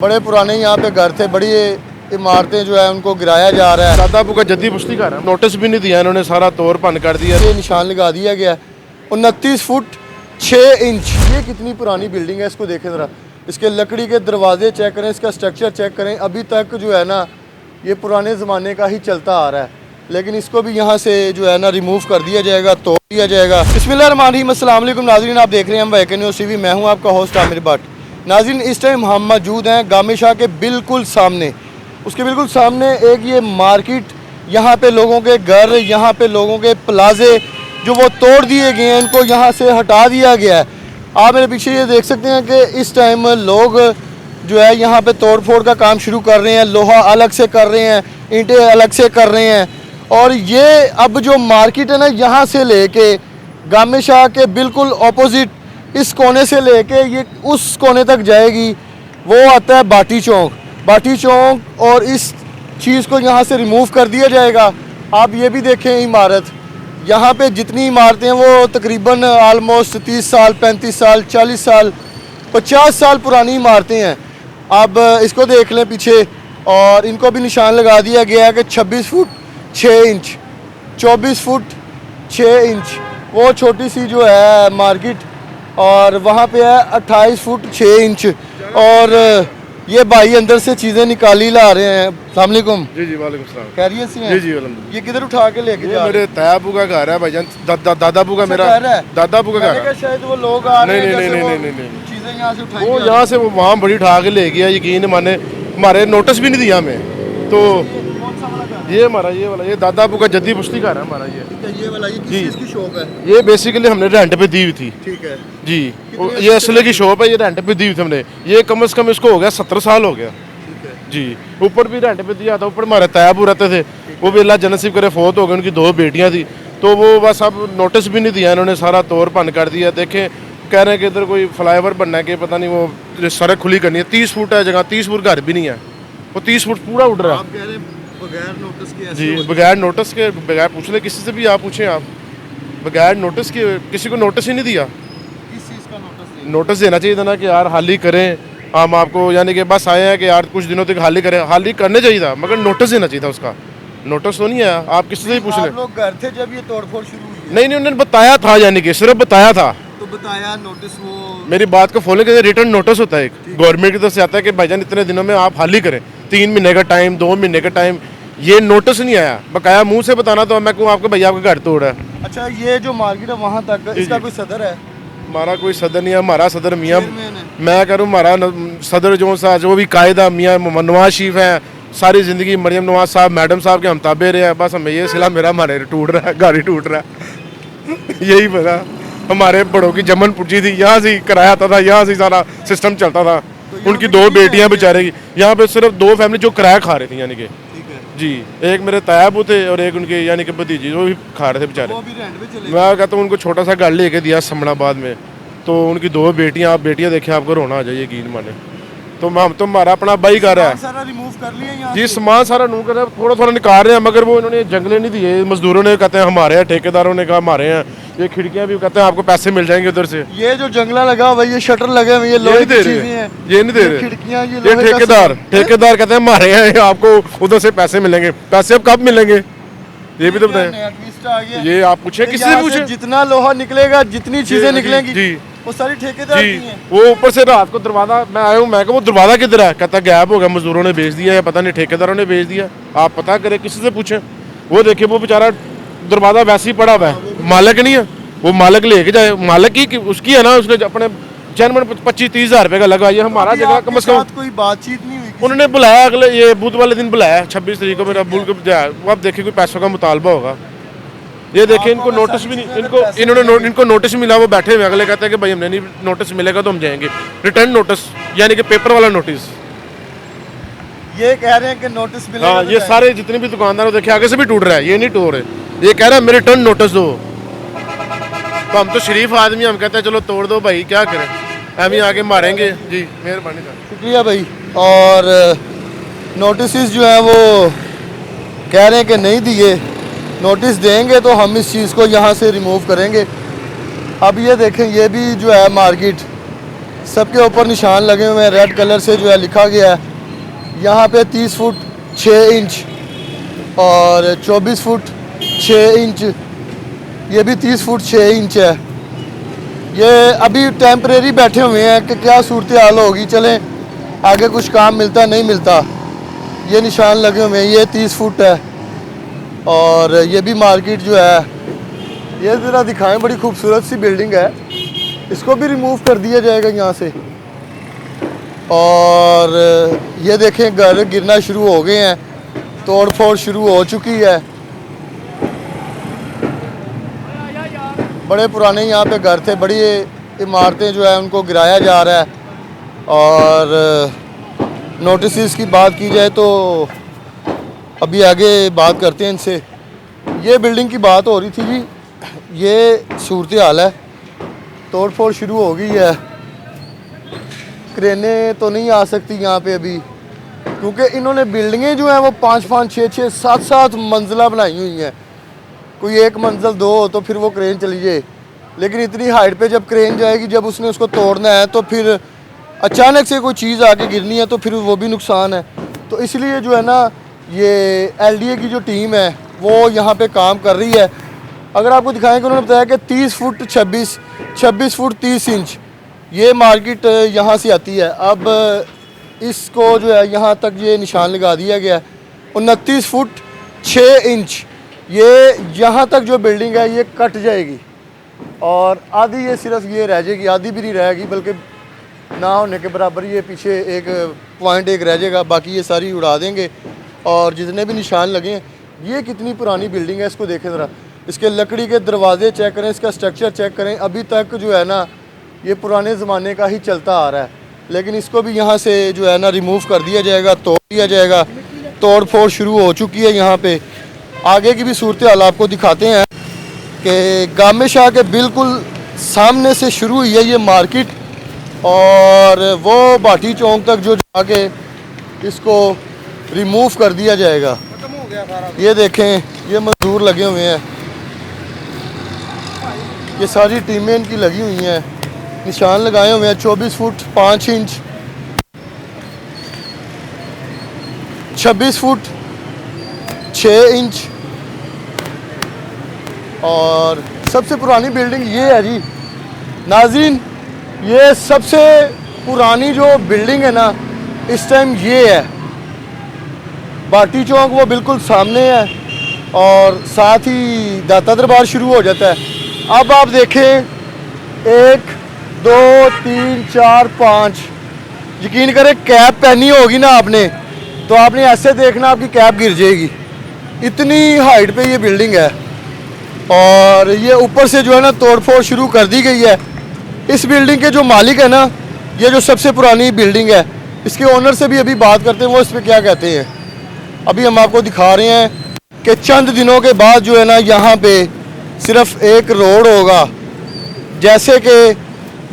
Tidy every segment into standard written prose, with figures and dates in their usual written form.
बड़े पुराने यहाँ पे घर थे, बड़ी इमारतें जो है उनको गिराया जा रहा है। दादापू का जद्दी पुश्ती घर है, नोटिस भी नहीं दिया इन्होंने, सारा तोड़ भन कर दिया। ये निशान लगा दिया गया है 29 फुट 6 इंच। ये कितनी पुरानी बिल्डिंग है, इसको देखें ज़रा। इसके लकड़ी के दरवाजे चेक करें, इसका स्ट्रक्चर चेक करें। अभी तक जो है ना ये पुराने ज़माने का ही चलता आ रहा है, लेकिन इसको भी यहाँ से जो है ना रिमूव कर दिया जाएगा, तोड़ दिया जाएगा। बिस्मिल्लाहिर्रहमानिर्रहीम, अस्सलाम वालेकुम नाज़रीन, आप देख रहे हैं हम वाईके न्यूज़ टीवी। मैं हूँ आपका होस्ट आमिर भट्ट। नाज़रीन, इस टाइम हम मौजूद हैं गामे शाह के बिल्कुल सामने। उसके बिल्कुल सामने एक ये मार्केट, यहाँ पे लोगों के घर, यहाँ पे लोगों के प्लाजे जो वो तोड़ दिए गए हैं, इनको यहाँ से हटा दिया गया है। आप मेरे पीछे ये देख सकते हैं कि इस टाइम लोग जो है यहाँ पे तोड़ फोड़ का काम शुरू कर रहे हैं। लोहा अलग से कर रहे हैं, ईंटें अलग से कर रहे हैं। और ये अब जो मार्केट है ना, यहाँ से लेके गामे शाह के बिल्कुल ऑपोजिट इस कोने से लेके ये उस कोने तक जाएगी, वो आता है बाटी चौक। बाटी चौक और इस चीज़ को यहाँ से रिमूव कर दिया जाएगा। आप ये भी देखें इमारत, यहाँ पे जितनी इमारतें हैं वो तकरीबन आलमोस्ट 30 साल 35 साल 40 साल 50 साल पुरानी इमारतें हैं। आप इसको देख लें पीछे, और इनको भी निशान लगा दिया गया है कि 26 फुट 6 इंच 24 फुट 6 इंच वो छोटी सी जो है मार्केट, और वहाँ पे है 28 फुट 6 इंच। और ये भाई अंदर से चीज़ें निकाली ला रहे हैं। अस्सलाम वालेकुम। जी जी वालेकुम सलाम। खैरियत से हैं? जी जी अल्हम्दुलिल्लाह। ये किधर उठा के लेके जा रहे मेरे तायाबू का घर है भाईजान, दादापू का, मेरा घर है? दादापू का घर मैंने है। कहा शायद वो लोग आ रहे हैं, नहीं, जैसे नहीं, वो नहीं, नहीं, नहीं। चीज़ें यहाँ से उठाई वो जा यहाँ से वो वहाँ बड़ी उठा के ले गया, यकीन माने। हमारे नोटिस भी नहीं दिया हमें। तो रही है। कौन सा वाला घर? ये हमारा ये वाला, ये दादापू का जद्दी पुश्ती घर है हमारा। ये ठीक है, ये वाला, ये किस जी। चीज़ की शॉप है? ये बेसिकली हमने रेंट पे दी हुई थी ठीक है। जी। कितने ये असले की शॉप है, ये रेंट पे दी हुई थी हमने। ये कम से कम इसको हो गया 17 साल हो गया ठीक है। जी। ऊपर भी रेंट पे दिया था, ऊपर हमारे तायाबू रहते थे, वो भी अल्लाह जन्नत करे फौत हो गए, उनकी 2 बेटियां थी। तो वो बस अब नोटिस भी नहीं दिया इन्होंने, सारा तोड़ भन कर दिया। देखें, कह रहे हैं कि इधर कोई फ्लाईओवर बनना है कि पता नहीं, वो सड़क खुली करनी है। 30 फुट है जगह, 30 फुट घर भी नहीं है, वो 30 फुट पूरा उड़ रहा है। आप कह रहे हैं बगैर नोटिस के ऐसे जी, हो रही बगैर नोटिस के, बगैर पूछ ले किसी से भी, आप पूछें, आप बगैर नोटिस के किसी को नोटिस ही नहीं दिया। है? किस चीज़ का नोटिस नहीं? नोटिस देना चाहिए था ना कि यार हाल ही करें हम आपको, यानी कि बस आए हैं कि यार कुछ दिनों तक हाल ही करें। हाल ही करने चाहिए था, मगर नोटिस देना चाहिए था उसका। नोटिस तो नहीं आया। आप किसी से ही पूछ लें। आप लोग घर थे जब ये तोड़फोड़ शुरू हुई है? नहीं नहीं, उन्होंने बताया था, यानी कि सिर्फ बताया था। तो बताया नोटिस वो मेरी बात को फॉलो करें, रिटर्न नोटिस होता है एक, गवर्नमेंट की तरफ से आता है कि भाईजान इतने दिनों में आप हाल ही करें। 3 महीने का टाइम, 2 महीने का टाइम, ये नोटिस नहीं आया। बकाया मुंह से बताना तो मैं कहूँ आपको भैया आपका घर तोड़ है। अच्छा, ये जो मार्केट है वहाँ तक इसका कोई सदर है? हमारा कोई सदर नहीं है, हमारा सदर मियाँ, चेयरमैन है? मैं करूँ हमारा सदर जो भी कायदा मियाँ नवाज शरीफ है। सारी ज़िंदगी मरियम नवाज साहब मैडम साहब के हम ताबे रहे हैं। बस हमें ये सिला मेरा हमारे टूट रहा है, गाड़ी टूट रहा है यही पता। हमारे बड़ों की जमन पूछी थी, यहाँ से किराया आता था, यहाँ से सारा सिस्टम चलता था। उनकी 2 बेटियाँ बेचारे की, यहाँ पे सिर्फ 2 फैमिली जो किराया खा रही थी, यानी कि ठीक है। जी। एक मेरे तायाबू थे और एक उनके यानी कि भतीजी, वो भी खा रहे थे बेचारे। वो भी रेंट पे चले मैं कहता हूँ उनको छोटा सा घर लेके दिया समणाबाद में, तो उनकी 2 बेटियां, आप बेटियां देखें आपको रोना आ जाए, यकीन माने। तो हम तो हमारा अपना भाई घर है सारा रिमूव कर लिया यहाँ जी, से? सामान सारा नू कर रहे हैं, थोड़ा थोड़ा निकाल रहे हैं, मगर वो इन्होंने जंगले नहीं दिए। मजदूरों ने कहते हैं हमारे हैं, ठेकेदारों ने कहा हमारे हैं। ये खिड़कियां भी कहते हैं आपको पैसे मिल जाएंगे उधर से। ये जो जंगला लगा हुआ है, ये शटर लगे हुए हैं, ये ये लोहे नहीं की दे चीजें रहे, हैं, ये नहीं दे रहे। खिड़कियां, ये ये लोहे का ठेकेदार कहते हैं हमारे हैं, आपको उधर से पैसे मिलेंगे। पैसे अब कब मिलेंगे ये भी तो बताएं। नया ट्विस्ट आ गया। ये आप पूछे, किसी से यहाँ पूछे। जितना लोहा निकलेगा, जितनी चीजें जी, निकलेंगी, जी। वो सारी ठेकेदार जी, की हैं। वो ऊपर से रात को दरवाजा, मैं आया हूँ, मैं कहा वो दरवाजा किधर है? कहता गायब हो गया, मजदूरों ने बेच दिया है, पता नहीं ठेकेदारों ने बेच दिया। आप पता करें, किसी से पूछें। वो देखिए, वो बेचारा दरवाजा वैसे ही पड़ा हुआ है, मालिक नहीं है। वो मालिक लेके जाए, मालिक की उसकी है ना, उसने अपने चेयरमैन 25-30 हज़ार रुपये का लगा। ये हमारा अभी जगह कम आपके से कम साथ कोई बातचीत नहीं हुई? उन्होंने बुलाया, अगले ये बुध वाले दिन बुलाया, 26 तारीख को मेरा बुल के जाए। वो आप देखिए कोई पैसों का मुतालबा होगा। ये देखिए, इनको नोटिस भी नहीं, इनको नोटिस मिला, वो बैठे हुए। अगले कहते हैं कि भाई हमने नहीं, नोटिस मिलेगा तो हम जाएंगे। रिटर्न नोटिस, यानी कि पेपर वाला नोटिस। ये कह रहे हैं कि नोटिस मिलेगा हाँ, तो ये जाएंगे। सारे जितने भी दुकानदार हो, देखिए आगे से भी टूट रहा है, ये नहीं टूट रहे। ये कह रहा है मेरे रिटर्न नोटिस दो। तो हम तो शरीफ आदमी, हम कहते हैं चलो तोड़ दो भाई, क्या करें, हम ही आगे मारेंगे जी। मेहरबानी सर, शुक्रिया भाई। और नोटिस जो है वो कह रहे हैं कि नहीं दिए, नोटिस देंगे तो हम इस चीज़ को यहाँ से रिमूव करेंगे। अब ये देखें, ये भी जो है मार्केट सबके ऊपर निशान लगे हुए हैं, रेड कलर से जो है लिखा गया है। यहाँ पे 30 फुट 6 इंच और 24 फुट 6 इंच, ये भी 30 फुट 6 इंच है। ये अभी टेम्परेरी बैठे हुए हैं कि क्या सूरत हाल होगी, चलें आगे कुछ काम मिलता नहीं मिलता। ये निशान लगे हुए हैं, ये 30 फुट है और ये भी मार्केट जो है, ये ज़रा दिखाएं, बड़ी खूबसूरत सी बिल्डिंग है। इसको भी रिमूव कर दिया जाएगा यहाँ से। और ये देखें घर गिरना शुरू हो गए हैं, तोड़ फोड़ शुरू हो चुकी है। बड़े पुराने यहाँ पे घर थे, बड़ी इमारतें जो है उनको गिराया जा रहा है। और नोटिस की बात की जाए तो अभी आगे बात करते हैं इनसे। ये बिल्डिंग की बात हो रही थी जी, ये सूरत हाल है, तोड़ फोड़ शुरू हो गई है। क्रेनें तो नहीं आ सकती यहाँ पे अभी, क्योंकि इन्होंने बिल्डिंगें जो हैं वो 5-5, 6-6, 7-7 मंजिला बनाई हुई हैं। कोई एक मंजिल दो हो तो फिर वो क्रेन चली जाए, लेकिन इतनी हाइट पे जब क्रेन जाएगी, जब उसने उसको तोड़ना है तो फिर अचानक से कोई चीज़ आके गिरनी है तो फिर वो भी नुकसान है। तो इसलिए जो है ना, ये एलडीए की जो टीम है वो यहाँ पे काम कर रही है। अगर आपको दिखाएं कि उन्होंने बताया कि 30 फुट 26, 26 फुट 30 इंच ये मार्केट यहाँ से आती है। अब इसको जो है यहाँ तक ये निशान लगा दिया गया है। 29 फुट 6 इंच ये यहाँ तक जो बिल्डिंग है ये कट जाएगी और आधी ये सिर्फ ये रह जाएगी, आधी भी नहीं रहेगी, बल्कि ना होने के बराबर ये पीछे एक पॉइंट एक रह जाएगा, बाकी ये सारी उड़ा देंगे। और जितने भी निशान लगे हैं, ये कितनी पुरानी बिल्डिंग है, इसको देखें ज़रा। इसके लकड़ी के दरवाजे चेक करें, इसका स्ट्रक्चर चेक करें, अभी तक जो है ना ये पुराने ज़माने का ही चलता आ रहा है। लेकिन इसको भी यहाँ से जो है ना रिमूव कर दिया जाएगा, तोड़ दिया जाएगा। तोड़ फोड़ शुरू हो चुकी है यहाँ पे। आगे की भी सूरत हाल आपको दिखाते हैं कि गामे शाह के बिल्कुल सामने से शुरू हुई है ये मार्केट और वो भाटी चौक तक जो जाके इसको रिमूव कर दिया जाएगा। ये देखें, ये मजदूर लगे हुए हैं, ये सारी टीमें इनकी लगी हुई हैं, निशान लगाए हुए हैं। 24 फुट 5 इंच, 26 फुट 6 इंच और सबसे पुरानी बिल्डिंग ये है जी नाज़रीन। ये सबसे पुरानी जो बिल्डिंग है ना इस टाइम ये है। भाटी चौक वो बिल्कुल सामने है और साथ ही दाता दरबार शुरू हो जाता है। अब आप देखें 1 2 3 4 5, यकीन करें कैप पहनी होगी ना आपने तो आपने ऐसे देखना आपकी कैप गिर जाएगी, इतनी हाइट पे ये बिल्डिंग है। और ये ऊपर से जो है ना तोड़फोड़ शुरू कर दी गई है। इस बिल्डिंग के जो मालिक है ना, ये जो सबसे पुरानी बिल्डिंग है, इसके ओनर से भी अभी बात करते हैं, वो इस पर क्या कहते हैं। अभी हम आपको दिखा रहे हैं कि चंद दिनों के बाद जो है ना यहाँ पे सिर्फ एक रोड होगा, जैसे कि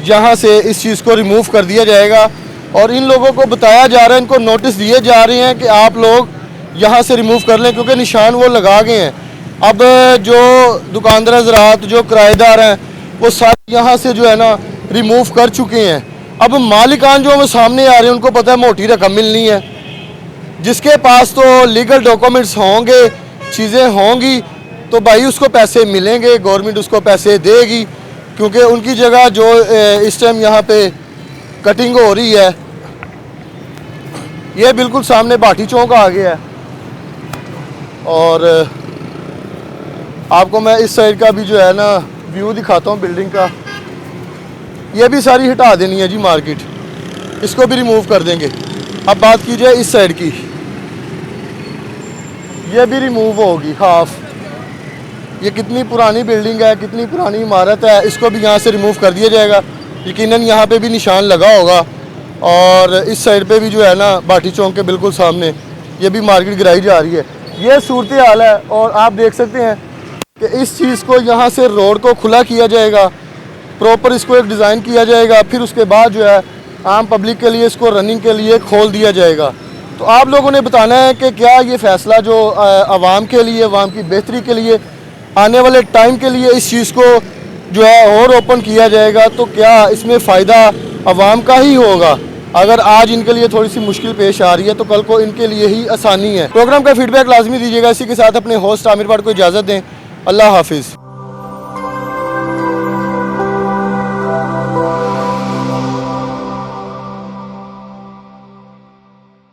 यहाँ से इस चीज़ को रिमूव कर दिया जाएगा। और इन लोगों को बताया जा रहा है, इनको नोटिस दिए जा रहे हैं कि आप लोग यहाँ से रिमूव कर लें, क्योंकि निशान वो लगा गए हैं। अब जो दुकानदार हज़रात, जो किराएदार हैं, वो सारे यहाँ से जो है ना रिमूव कर चुके हैं। अब मालिकान जो वो सामने आ रहे हैं, उनको पता है मोटी रकम मिलनी है। जिसके पास तो लीगल डॉक्यूमेंट्स होंगे, चीज़ें होंगी, तो भाई उसको पैसे मिलेंगे, गवर्नमेंट उसको पैसे देगी, क्योंकि उनकी जगह जो इस टाइम यहाँ पे कटिंग हो रही है, ये बिल्कुल सामने भाटी चौक आ गया है। और आपको मैं इस साइड का भी जो है ना व्यू दिखाता हूँ बिल्डिंग का। ये भी सारी हटा देनी है जी मार्केट, इसको भी रिमूव कर देंगे। अब बात की जाए इस साइड की, ये भी रिमूव होगी हाफ। ये कितनी पुरानी बिल्डिंग है, कितनी पुरानी इमारत है, इसको भी यहाँ से रिमूव कर दिया जाएगा। यकीनन यहाँ पे भी निशान लगा होगा। और इस साइड पे भी जो है ना भाटी चौक के बिल्कुल सामने ये भी मार्केट गिराई जा रही है। ये सूरत हाल है। और आप देख सकते हैं कि इस चीज़ को यहाँ से रोड को खुला किया जाएगा, प्रॉपर इसको एक डिज़ाइन किया जाएगा, फिर उसके बाद जो है आम पब्लिक के लिए इसको रनिंग के लिए खोल दिया जाएगा। तो आप लोगों ने बताना है कि क्या ये फ़ैसला जो आवाम के लिए, आवाम की बेहतरी के लिए, आने वाले टाइम के लिए इस चीज़ को जो है और ओपन किया जाएगा, तो क्या इसमें फ़ायदा आवाम का ही होगा। अगर आज इनके लिए थोड़ी सी मुश्किल पेश आ रही है तो कल को इनके लिए ही आसानी है। प्रोग्राम का फीडबैक लाजमी दीजिएगा। इसी के साथ अपने होस्ट आमिर भाट को इजाज़त दें। अल्लाह हाफिज़।